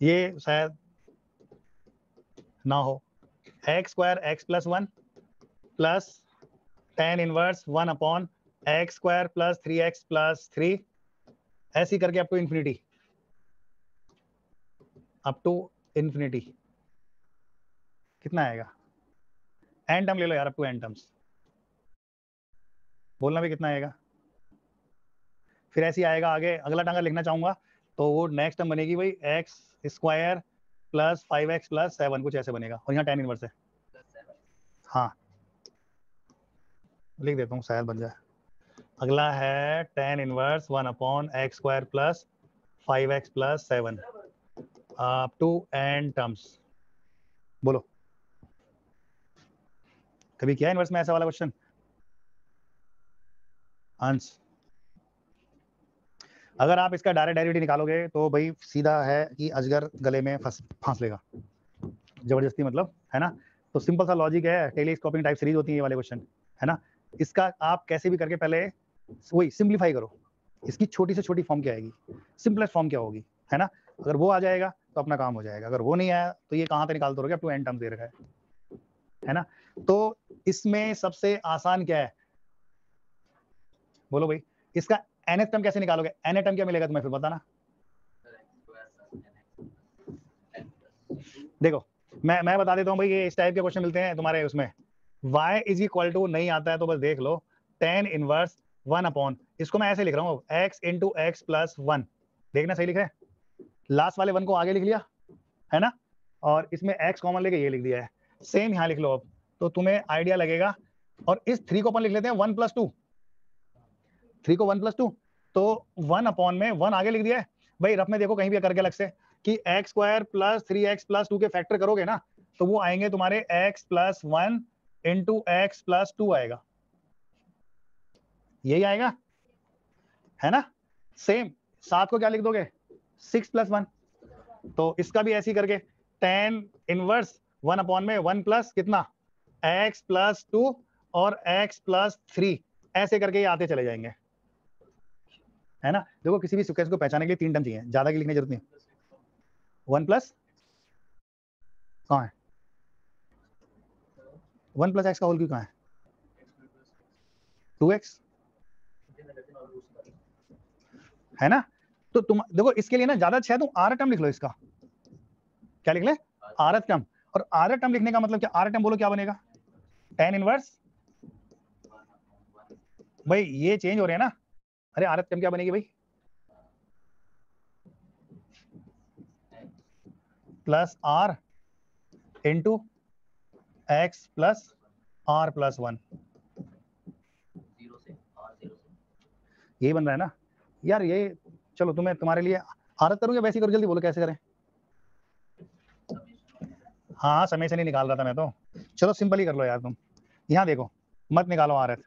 ये शायद ना हो। X square x plus 1 plus tan inverse 1 upon x square plus 3x plus 3, ऐसी करके up to infinity, up to infinity. कितना आएगा? एन टर्म ले लो यार, अप टू एन टर्म्स, बोलना भी कितना आएगा। फिर ऐसे ही आएगा आगे, अगला टांगा लिखना चाहूंगा तो वो नेक्स्ट टर्म बनेगी भाई x square plus 5x plus 7, कुछ ऐसे बनेगा, और यहाँ tan इनवर्स है। हाँ लिख देता हूँ, शायद बन जाए। अगला है tan inverse 1 upon x square plus 5x plus 7 up to n terms. बोलो, कभी किया इनवर्स में ऐसा वाला क्वेश्चन? अंश, अगर आप इसका डायरेक्ट डेरिवेटिव निकालोगे तो भाई सीधा है कि अजगर गले में फांस लेगा, जबरदस्ती मतलब, है ना। तो सिंपल सा लॉजिक है, टेलीस्कोपिंग टाइप सीरीज होती है ये वाले क्वेश्चन, है ना। इसका आप कैसे भी करके पहले वही सिंप्लीफाई करो, इसकी छोटी से छोटी फॉर्म क्या आएगी, सिंपलेस्ट फॉर्म क्या होगी, है ना। अगर वो आ जाएगा तो अपना काम हो जाएगा, अगर वो नहीं आया तो ये कहाँ पे निकालते रहोगे, अप टू एन टर्म दे रखा है ना। तो इसमें सबसे आसान क्या है, बोलो भाई, इसका nth टर्म कैसे निकालोगे, nth टर्म क्या मिलेगा तुम्हें फिर बताना। देखो मैं बता देता हूँ भाई, ये इस टाइप के क्वेश्चन मिलते हैं तुम्हारे उसमें, y इज इक्वल टू नहीं आता है तो बस देख लो tan इनवर्स 1 अपॉन, इसको मैं ऐसे लिख रहा हूँ x इंटू एक्स प्लस 1, देखना सही लिख रहे हैं, लास्ट वाले 1 को आगे लिख लिया, है ना, और इसमें x कॉमन लेके ये लिख दिया है, सेम यहाँ लिख लो अब, तो तुम्हें आइडिया लगेगा। और इस 3 को अपन लिख लेते हैं 1 प्लस 2, 3 को 1 प्लस 2, तो 1 अपॉन में 1 आगे लिख दिया है भाई, रफ में देखो कहीं भी करके अलग से कि x square plus 3x plus 2 के फैक्टर करोगे ना तो वो आएंगे तुम्हारे x plus 1 into x plus 2 आएगा, यही आएगा, है ना। सेम 7 को क्या लिख दोगे, 6 प्लस 1, तो इसका भी ऐसे ही करके tan इनवर्स 1 अपॉन में 1 प्लस कितना x प्लस 2 और x प्लस 3, ऐसे करके ये आते चले जाएंगे, है ना। देखो किसी भी सीक्वेंस को पहचानने के लिए 3 टर्म चाहिए, ज्यादा की लिखने की जरूरत नहीं। 1 प्लस कहाँ है, 1 प्लस एक्स का होल क्यों कहाँ है, 2x, है ना। तो तुम देखो इसके लिए ना ज्यादा अच्छा है तुम आर टर्म लिख लो, इसका क्या लिख ले, आर टर्म। और आर टर्म लिखने का मतलब क्या, आर टर्म बोलो क्या बनेगा, tan इनवर्स, भाई ये चेंज हो रहे हैं ना, अरे आर टर्म क्या बनेगी भाई, plus r into x plus r plus 1, यही बन रहा है ना यार ये। चलो तुम्हें तुम्हारे लिए आदत करूँ या वैसे करो, जल्दी बोलो कैसे करें। हाँ समय से नहीं निकाल रहा था मैं तो, चलो सिंपल ही कर लो यार तुम, यहाँ देखो मत निकालो आर एफ,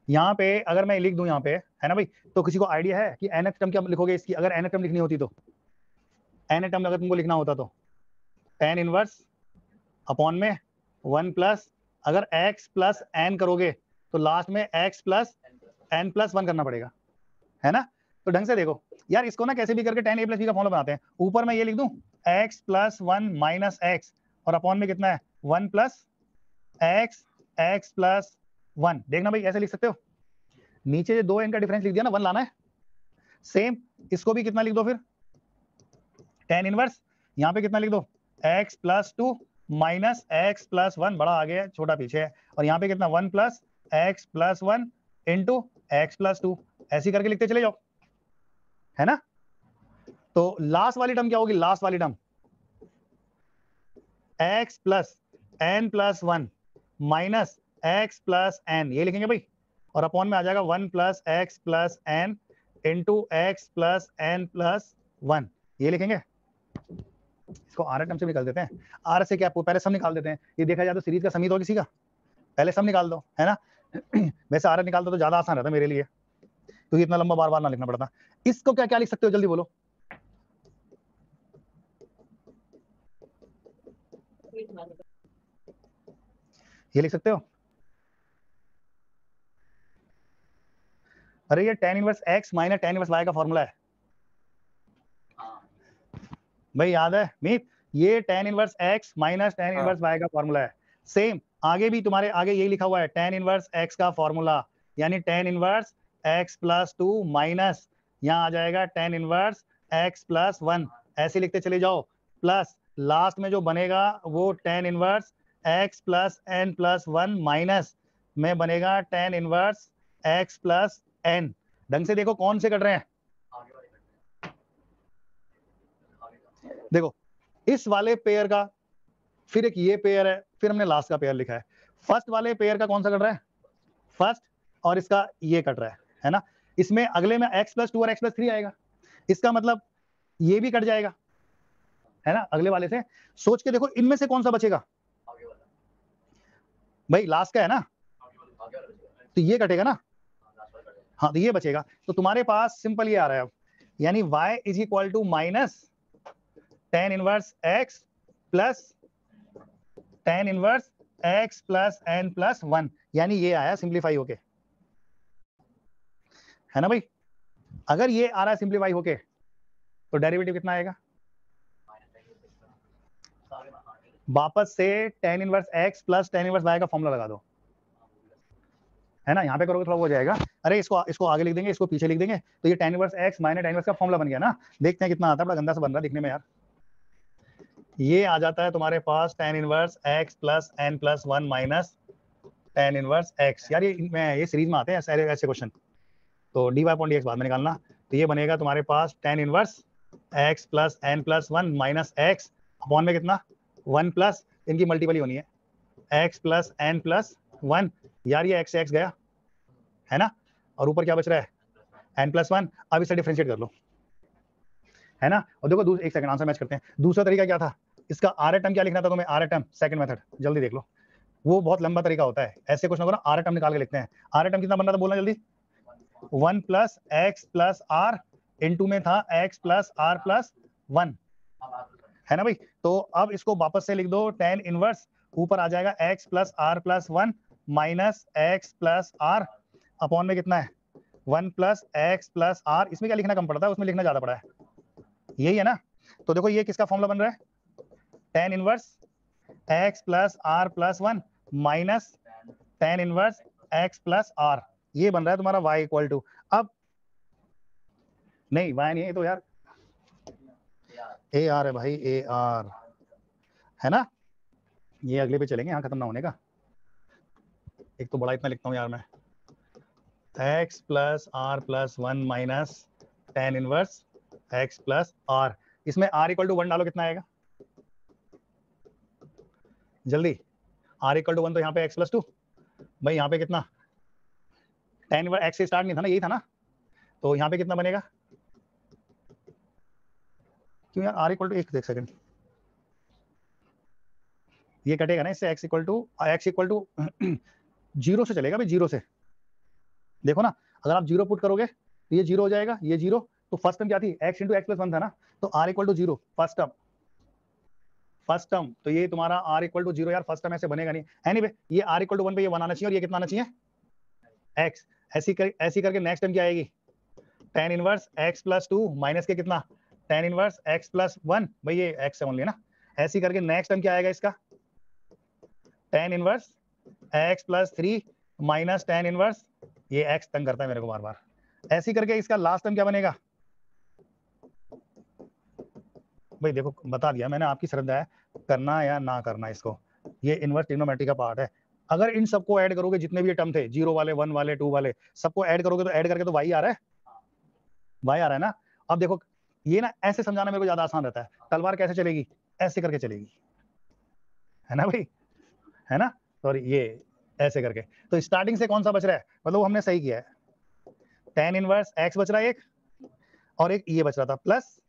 यहाँ पे अगर मैं लिख दूं यहाँ पे, है ना भाई, तो किसी को आइडिया है कि एन टर्म क्या लिखोगे इसकी, अगर एन टर्म लिखनी होती तो, एन टर्म अगर तुमको लिखना होता तो tan इनवर्स अपॉन में 1 प्लस, अगर x प्लस एन करोगे तो लास्ट में x प्लस एन प्लस 1 करना पड़ेगा, है ना। तो ढंग से देखो यार, इसको ना कैसे भी करके tan a प्लस बी का फॉर्मूला बनाते हैं, ऊपर मैं ये लिख दूं x प्लस 1 माइनस एक्स, और अपॉन में कितना है 1 प्लस x प्लस 1, देखना भाई ऐसे लिख सकते हो, नीचे जो 2 n का डिफरेंस लिख दिया ना 1 लाना है, सेम इसको भी कितना लिख दो फिर tan इनवर्स, यहाँ पे कितना लिख दो x plus 2 minus x plus 1, बड़ा आगे है छोटा पीछे है, और यहाँ पे कितना 1 plus x plus 1 into x plus 2, ऐसी करके लिखते चले जाओ, है ना। तो लास्ट वाली टर्म क्या होगी, लास्ट वाली term x plus n plus 1 minus x plus n, ये लिखेंगे भाई, और अपॉन में आ जाएगा 1 plus x plus n into x plus n plus 1, ये लिखेंगे। इसको आर टर्म से निकाल देते हैं, आर से क्या पहले सम निकाल देते हैं, ये देखा जाए तो सीरीज का समीत हो किसी का, पहले सम निकाल दो, है ना। वैसे आर निकाल दो तो ज्यादा आसान रहता मेरे लिए, क्योंकि इतना लंबा बार बार ना लिखना पड़ता। इसको क्या क्या लिख सकते हो जल्दी बोलो, ये लिख सकते हो, अरे ये tan inverse x minus tan inverse y का फॉर्मूला है, भाई याद है मीत, ये tan inverse x minus tan inverse y का फॉर्मूला है। सेम आगे भी तुम्हारे आगे यही लिखा हुआ है, tan इनवर्स x का फॉर्मूला, यानी tan inverse x plus 2 minus यहाँ आ जाएगा tan इनवर्स x प्लस 1, ऐसे लिखते चले जाओ, प्लस लास्ट में जो बनेगा वो tan inverse x plus n plus 1 minus में बनेगा tan inverse x plus n। ढंग से देखो कौन से कट रहे हैं। देखो इस वाले पेयर का, फिर एक ये पेयर है, फिर हमने लास्ट का पेयर लिखा है। फर्स्ट वाले पेयर का कौन सा कट रहा है, फर्स्ट, और इसका ये कट रहा है ना। इसमें अगले में x प्लस 2 और x प्लस 3 आएगा, इसका मतलब ये भी कट जाएगा, है ना। अगले वाले से सोच के देखो इनमें से कौन सा बचेगा, भाई लास्ट का है ना, तो ये कटेगा ना, हाँ तो ये बचेगा। तो तुम्हारे पास सिंपल ये आ रहा है अब, यानी y is equal to minus tan inverse x plus tan inverse x plus n plus 1, यानी ये आया सिंप्लीफाई होके, है ना भाई। अगर ये आ रहा है सिंप्लीफाई होके तो डेरिवेटिव कितना आएगा, वापस से tan inverse x plus tan inverse y का फॉर्मूला लगा दो, है ना। यहाँ पे करोगे थोड़ा वो हो जाएगा, अरे इसको आगे लिख देंगे, इसको पीछे लिख देंगे, तो ये tan inverse x minus tan inverse का फॉर्मूला बन गया ना। देखते हैं कितना आता है, बड़ा गंदा सा बन रहा है दिखने में यार। ये आ जाता है तुम्हारे पास tan inverse x plus n plus 1 minus tan inverse x। यार ये सीरीज में आते हैं ऐसे क्वेश्चन, तो dy अपॉन dx बाद में निकालना। तो ये बनेगा तुम्हारे पास tan inverse x plus n plus 1 minus x upon में कितना 1 प्लस, इनकी मल्टीपल ही होनी है, x प्लस n प्लस 1। यार ये x से x गया, है ना, और ऊपर क्या बच रहा है n प्लस 1। अब इसे डिफरेंशिएट कर लो, है ना। और देखो एक सेकंड आंसर मैच करते हैं। दूसरा तरीका क्या था, इसका आर टर्म क्या लिखना था तुम्हें, आर टर्म सेकंड मेथड, जल्दी देख लो। वो बहुत लंबा तरीका होता है, ऐसे क्वेश्चन को ना आर टर्म निकाल के लिखते हैं। आर टर्म कितना बन रहा था बोलना जल्दी, 1 plus x plus r, into में था x प्लस आर प्लस 1, है ना भाई। तो अब इसको वापस से लिख दो, tan इनवर्स ऊपर आ जाएगा x plus r plus 1 minus x plus r upon में कितना है 1 प्लस एक्स प्लस आर। इसमें क्या लिखना कम पड़ता है, उसमें लिखना ज्यादा पड़ा है, यही है ना। तो देखो ये किसका फॉर्मूला बन रहा है, tan inverse x plus r plus 1 minus tan inverse x plus r, ये बन रहा है तुम्हारा y इक्वल टू, अब नहीं y नहीं है तो यार ए आर है भाई, ए आर, है ना। ये अगले पे चलेंगे, यहाँ खत्म ना होने का। एक तो बड़ा इतना लिखता हूँ यार मैं, x plus r plus 1 minus tan inverse x plus r. इसमें r इक्वल टू 1 डालो, कितना आएगा जल्दी, r इक्वल टू 1 तो यहाँ पे x प्लस 2, भाई यहाँ पे कितना tan इनवर्स x से स्टार्ट नहीं था ना, यही था ना, तो यहाँ पे कितना बनेगा, क्यों यार r इक्वल टू, एक सेकंड, ये कटेगा ना इससे, x इक्वल टू 0 से चलेगा भाई, 0 से। देखो ना, अगर आप 0 पुट करोगे तो ये 0 हो जाएगा, ये 0, तो फर्स्ट टर्म क्या थी, x इंटू एक्स प्लस 1 था ना, तो r equal to 0 first term, तो ये तुम्हारा r इक्वल टू 0, यार फर्स्ट टर्म ऐसे बनेगा नहीं। एनीवे ये r इक्वल टू 1 पे ये 1 आना चाहिए, और ये कितना आना चाहिए x। ऐसी करके नेक्स्ट टर्म क्या आएगी, tan inverse x plus 2 minus के कितना tan इनवर्स x प्लस 1, भाई ये x है ओनली ना। ऐसी करके नेक्स्ट टर्म क्या आएगा इसका, tan inverse x plus 3 minus tan inverse, ये x तंग करता है मेरे को बार बार। ऐसी करके इसका लास्ट टर्म क्या बनेगा, भाई देखो बता दिया मैंने, आपकी श्रद्धा है करना या ना करना इसको, ये इनवर्स ट्रिग्नोमेट्री का पार्ट है। अगर इन सबको ऐड करोगे, जितने भी ये टर्म थे 0 वाले 1 वाले 2 वाले, सबको ऐड करोगे तो ऐड करके तो y आ रहा है, y आ रहा है ना। अब देखो ये ना ऐसे समझाना मेरे को ज्यादा आसान रहता है, तलवार कैसे चलेगी, ऐसे करके चलेगी, है ना भाई, है ना। सॉरी ये ऐसे करके, तो स्टार्टिंग से कौन सा बच रहा है, मतलब हमने सही किया है, tan इनवर्स x बच रहा है एक, और एक ये बच रहा था plus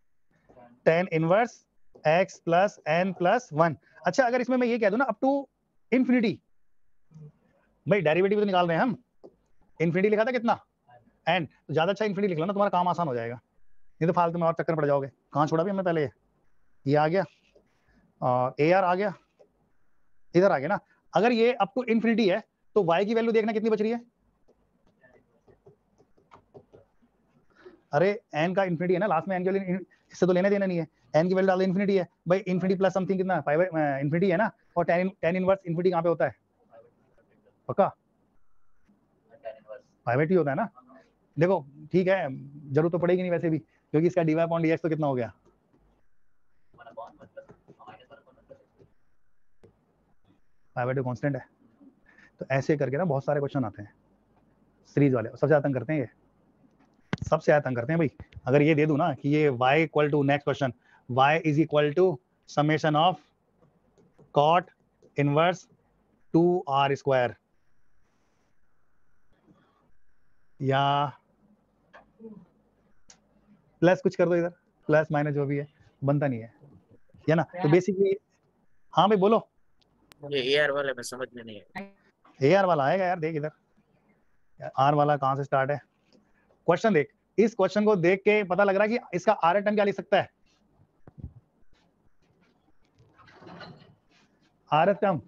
tan inverse x plus n plus 1। अच्छा अगर इसमें मैं ये कह दूं ना अप टू इंफिनिटी, भाई डेरिवेटिव तो निकाल रहे हैं हम, इंफिनिटी लिखा था कितना n, तो ज्यादा अच्छा इंफिनिटी लिख लो ना, तुम्हारा काम आसान हो जाएगा, नहीं तो फालतू में और चक्कर पड़ जाओगे। कहाँ छोड़ा भी हमने पहले, ये आ गया, ए आर आ गया, इधर आ गया ना। अगर ये अप टू इंफिनिटी है तो y की वैल्यू देखना कितनी बच रही है, अरे n का इंफिनिटी है ना, लास्ट में n की वैल्यू इससे तो लेना देना नहीं है, n की वैल्यू डाल दो इन्फिनिटी है भाई, इन्फिनिटी प्लस समथिंग कितना है, पाई बाय इन्फिनिटी है ना, और tan इनवर्स इन्फिनिटी कहाँ पे होता है, पक्का पाई बाय t होता है ना। देखो ठीक है, जरूरत तो पड़ेगी नहीं वैसे भी, क्योंकि इसका dy अपॉन dx तो कितना हो गया, पाई बाय 2 कांस्टेंट है। तो ऐसे करके ना बहुत सारे क्वेश्चन आते हैं सीरीज वाले, सबसे ज्यादा तंग करते हैं ये, सबसे ज्यादा तंग करते हैं भाई। अगर ये दे दूं ना कि ये y equal to next question y is equal to summation of cot inverse 2r square, या प्लस कुछ कर दो इधर, प्लस माइनस जो भी है, बनता नहीं है ना। तो बेसिकली हाँ भाई बोलो, ये एआर वाले में समझ में नहीं है, AR वाला आएगा यार, देख इधर, R वाला कहाँ से स्टार्ट है, क्वेश्चन देख, इस क्वेश्चन को देख के पता लग रहा है कि इसका R टर्म क्या लिख सकता है, R टर्म,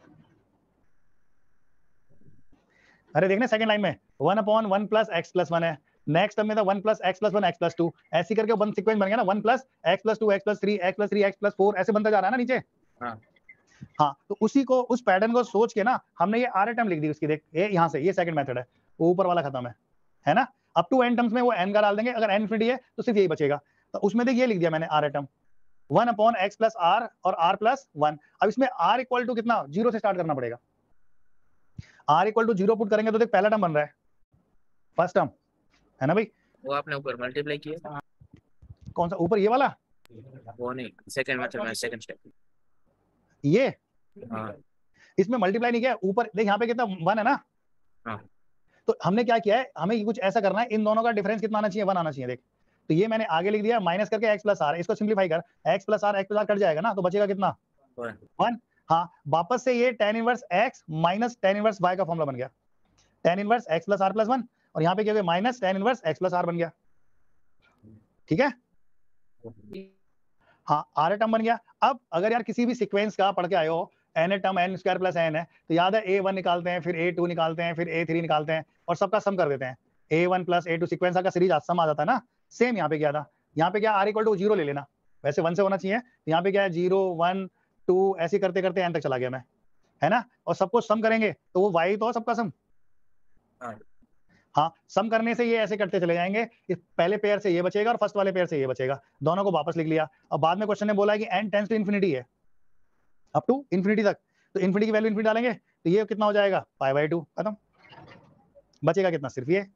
अरे देखना सेकंड लाइन में 1 अपॉन 1 प्लस एक्स प्लस 1 है, नेक्स्ट टर्म में था 1 plus x plus 1 x plus 2, ऐसी करके वन सीक्वेंस बन गया ना, 1 plus x plus 2 x plus 3 x plus 3 x plus 4, ऐसे बनता जा रहा है ना नीचे। हाँ तो उसी को, उस पैटर्न को सोच के ना हमने ये R टर्म लिख दी उसकी, देख ये यहाँ से, ये सेकंड मेथड है, ऊपर वाला खत्म है ना। अप टू n टर्म्स में वो n का डाल देंगे, अगर n इनफिनिटी है तो सिर्फ यही बचेगा, तो उसमें देख ये लिख दिया मैंने R term 1 upon x plus r और r प्लस 1। अब इसमें r इक्वल टू कितना, 0 से स्टार्ट करना पड़ेगा, r इक्वल टू 0 पुट करेंगे तो देख पहला टर्म बन रहा है, फर्स्ट टर्म है ना भाई, वो आपने ऊपर मल्टीप्लाई किया, कौन सा ऊपर, ये वाला, वो नहीं, सेकंड मेथड में सेकंड स्टेप, ये हाँ इसमें मल्टीप्लाई नहीं किया, ऊपर देख यहाँ पे कितना 1 है ना, हाँ तो हमने क्या किया है, हमें कुछ ऐसा करना है, इन दोनों का डिफरेंस कितना आना चाहिए, 1 आना चाहिए, देख तो ये मैंने आगे लिख दिया माइनस करके एक्स प्लस आर, इसको सिंप्लीफाई कर, एक्स प्लस आर कट जाएगा ना, तो बचेगा कितना 1। हाँ वापस से ये tan inverse x minus tan inverse y का फॉर्मूला बन गया, tan inverse x plus r plus 1, और यहाँ पे क्या हो गया minus tan inverse x plus r बन गया, ठीक है। हाँ r टर्म बन गया। अब अगर यार किसी भी सीक्वेंस का पढ़ के आए हो, n term n square plus n है, तो याद है a1 निकालते हैं, फिर a2 निकालते हैं, फिर a3 निकालते हैं, और सबका सम कर देते हैं, a1 प्लस a2 सीक्वेंस का सीरीज सम आ जाता है ना। सेम यहाँ पे क्या था, यहाँ पे क्या r इक्वल टू 0 ले लेना, वैसे 1 से होना चाहिए, तो यहाँ पे क्या है 0 1 2 ऐसे करते करते n तक चला गया मैं, है ना, और सबको सम करेंगे तो वो y तो सबका सम, हाँ सम करने से ये ऐसे करते चले जाएंगे, इस पहले पेयर से ये बचेगा और फर्स्ट वाले पेयर से ये बचेगा, दोनों को वापस लिख लिया। और बाद में क्वेश्चन ने बोला है कि n टेंड्स टू इन्फिनिटी है, अप टू इन्फिनिटी तक, तो इन्फिनिटी की वैल्यू इन्फिनिटी डालेंगे तो ये कितना हो जाएगा पाई बाय 2, खत्म, बचेगा कितना सिर्फ ये।